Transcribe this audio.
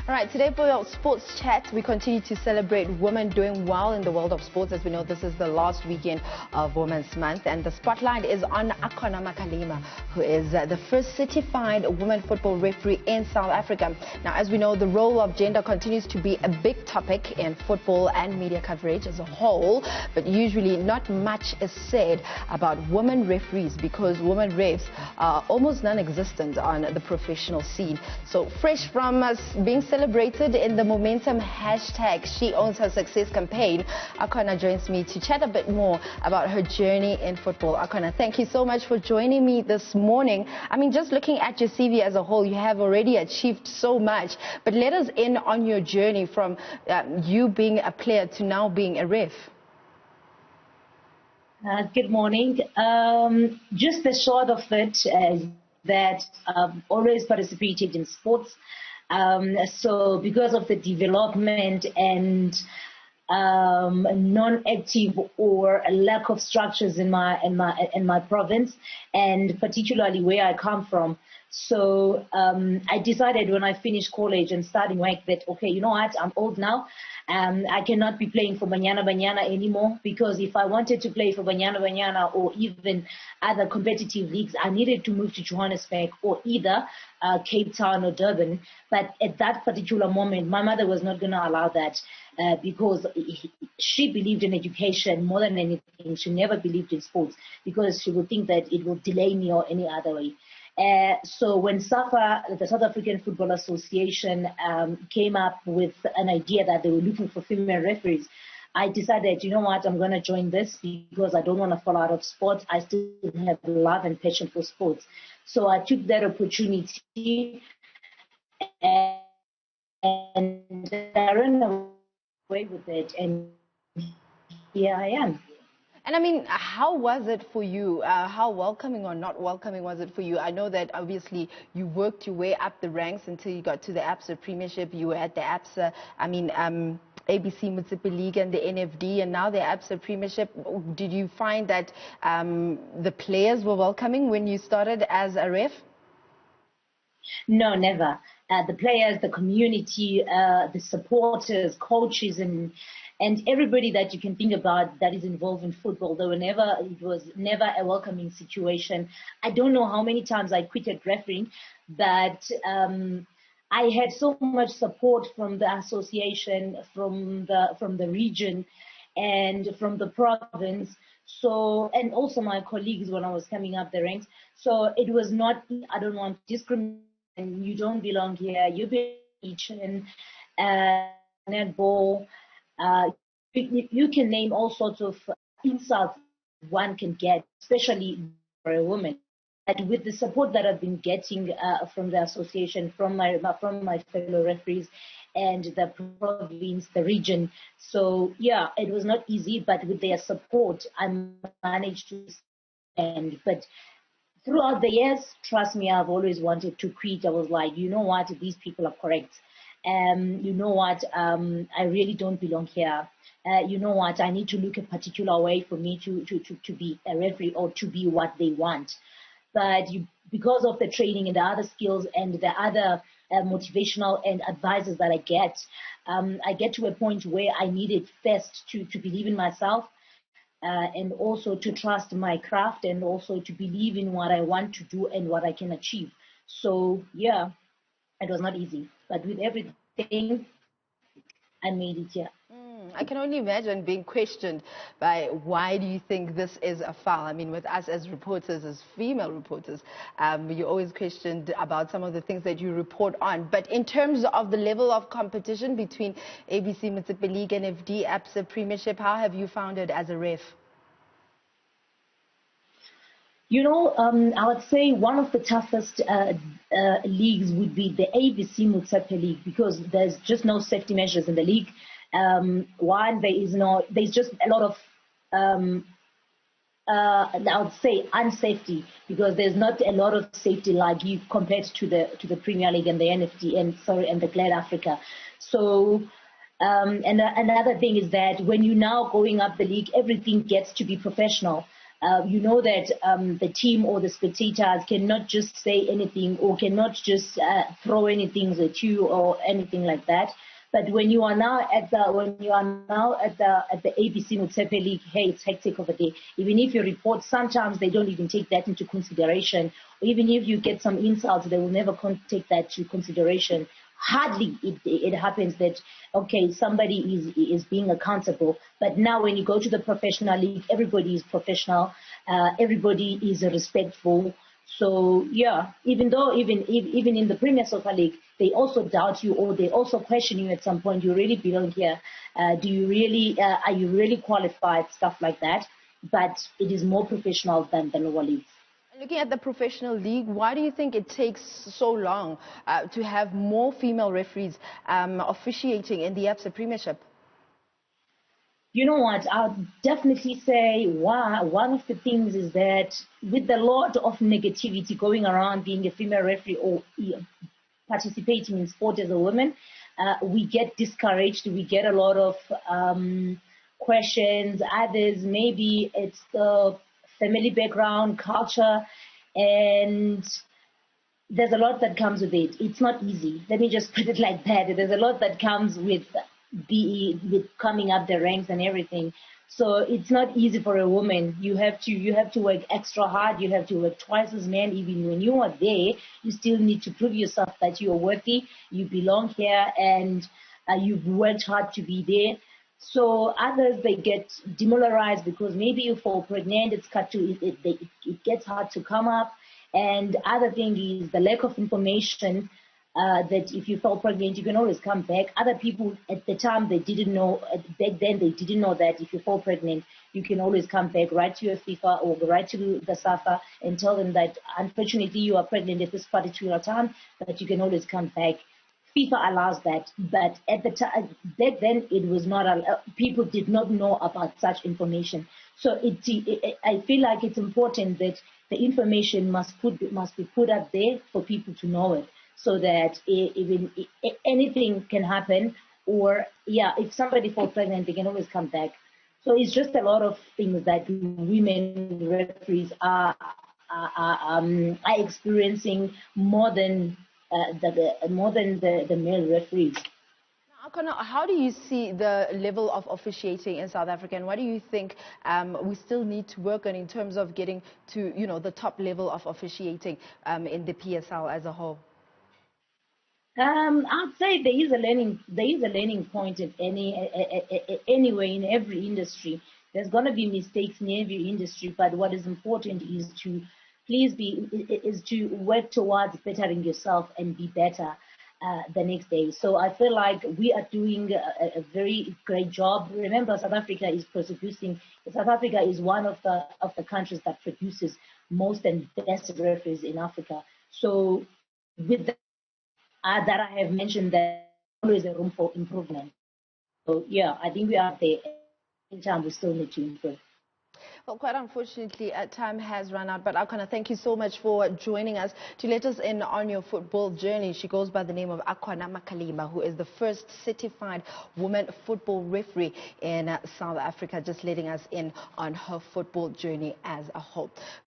All right, today for our sports chat, we continue to celebrate women doing well in the world of sports. As we know, this is the last weekend of Women's Month, and the spotlight is on Akhona Makalima, who is the first certified women football referee in South Africa. Now, as we know, the role of gender continues to be a big topic in football and media coverage as a whole, but usually not much is said about women referees because women refs are almost non-existent on the professional scene. So, fresh from us being celebrated in the Momentum hashtag She Owns Her Success campaign, Akhona joins me to chat a bit more about her journey in football. Akhona, thank you so much for joining me this morning. I mean, just looking at your CV as a whole, you have already achieved so much, but let us in on your journey from you being a player to now being a ref. Good morning. Just the short of it is that I've always participated in sports. So because of the development and non-active or a lack of structures in my province, and particularly where I come from, so I decided when I finished college and starting work that, okay, you know what, I'm old now. I cannot be playing for Banyana Banyana anymore, because if I wanted to play for Banyana Banyana or even other competitive leagues, I needed to move to Johannesburg or either Cape Town or Durban. But at that particular moment, my mother was not going to allow that because she believed in education more than anything. She never believed in sports because she would think that it will delay me or any other way. So when SAFA, the South African Football Association, came up with an idea that they were looking for female referees, I decided, you know what, I'm going to join this because I don't want to fall out of sports. I still have love and passion for sports. So I took that opportunity and I ran away with it, and here I am. And I mean, how was it for you? How welcoming or not welcoming was it for you? I know that obviously you worked your way up the ranks until you got to the ABSA Premiership. You were at the ABSA, ABC Municipal League and the NFD, and now the ABSA Premiership. Did you find that the players were welcoming when you started as a ref? No, never. The players, the community, the supporters, coaches, and everybody that you can think about that is involved in football, it was never a welcoming situation. I don't know how many times I quitted refereeing, but I had so much support from the association, from the region, and from the province. So, and also my colleagues when I was coming up the ranks. So it was not, I don't want to discriminate, and you don't belong here, you belong netball. You can name all sorts of insults one can get, especially for a woman. But with the support that I've been getting from the association, from my fellow referees, and the province, the region, so yeah, it was not easy. But with their support, I managed to stand. But throughout the years, trust me, I've always wanted to quit. I was like, you know what, these people are correct. You know what, I really don't belong here. You know what, I need to look a particular way for me to be a referee or to be what they want. But because of the training and the other skills and the other motivational and advices that I get to a point where I needed first to believe in myself, and also to trust my craft, and also to believe in what I want to do and what I can achieve. So yeah, it was not easy, but with everything, I made it here. I can only imagine being questioned by why do you think this is a foul? I mean, with us as reporters, as female reporters, you're always questioned about some of the things that you report on. But in terms of the level of competition between ABC Municipal League, NFD, ABSA Premiership, how have you found it as a ref? You know, I would say one of the toughest leagues would be the ABC Municipal League, because there's just no safety measures in the league. One, there's just a lot of, I would say, unsafety, because there's not a lot of safety like you compared to the Premier League and the NFD and the Glad Africa. So, and another thing is that when you're now going up the league, everything gets to be professional. You know that the team or the spectators cannot just say anything or cannot just throw anything at you or anything like that. But when you are now at the ABC Motsepe League, hey, it's hectic over there. Even if you report, sometimes they don't even take that into consideration. Or even if you get some insults, they will never take that into consideration. Hardly it happens that, okay, somebody is being accountable. But now when you go to the professional league, everybody is professional. Everybody is respectful. So yeah, even in the Premier Soccer League, they also doubt you or they also question you at some point. You really belong here? Do you really are you really qualified? Stuff like that. But it is more professional than the lower leagues. Looking at the professional league, why do you think it takes so long to have more female referees officiating in the ABSA Premiership? You know what? I'll definitely say one of the things is that with a lot of negativity going around being a female referee or participating in sport as a woman, we get discouraged. We get a lot of questions. Others, maybe it's the family background, culture, and there's a lot that comes with it. It's not easy. Let me just put it like that. There's a lot that comes with coming up the ranks and everything. So it's not easy for a woman. You have to work extra hard. You have to work twice as men. Even when you are there, you still need to prove yourself that you are worthy, you belong here, and you've worked hard to be there. So others, they get demoralized because maybe you fall pregnant. It gets hard to come up. And other thing is the lack of information. That if you fall pregnant, you can always come back. Other people at the time, they didn't know, back then they didn't know that if you fall pregnant, you can always come back, write to your FIFA or write to the SAFA and tell them that unfortunately you are pregnant at this particular time, but you can always come back. FIFA allows that, but at the time, back then it was not, people did not know about such information. So I feel like it's important that the information must be put up there for people to know it. So that even anything can happen, or yeah, if somebody falls pregnant, they can always come back. So it's just a lot of things that women referees are experiencing more than the male referees. Now, Akhona, how do you see the level of officiating in South Africa, and what do you think we still need to work on in terms of getting to the top level of officiating in the PSL as a whole? I'd say there is a learning point in anyway in every industry. There's gonna be mistakes in every industry, but what is important is to work towards bettering yourself and be better the next day. So I feel like we are doing a very great job. Remember, South Africa is one of the countries that produces most and best referees in Africa. So with that I have mentioned that always a room for improvement. So yeah, I think we are there. In time, we still need to improve. Well, quite unfortunately, time has run out, but Akhona, thank you so much for joining us to let us in on your football journey. She goes by the name of Akhona Makalima, who is the first certified woman football referee in South Africa, just letting us in on her football journey as a whole.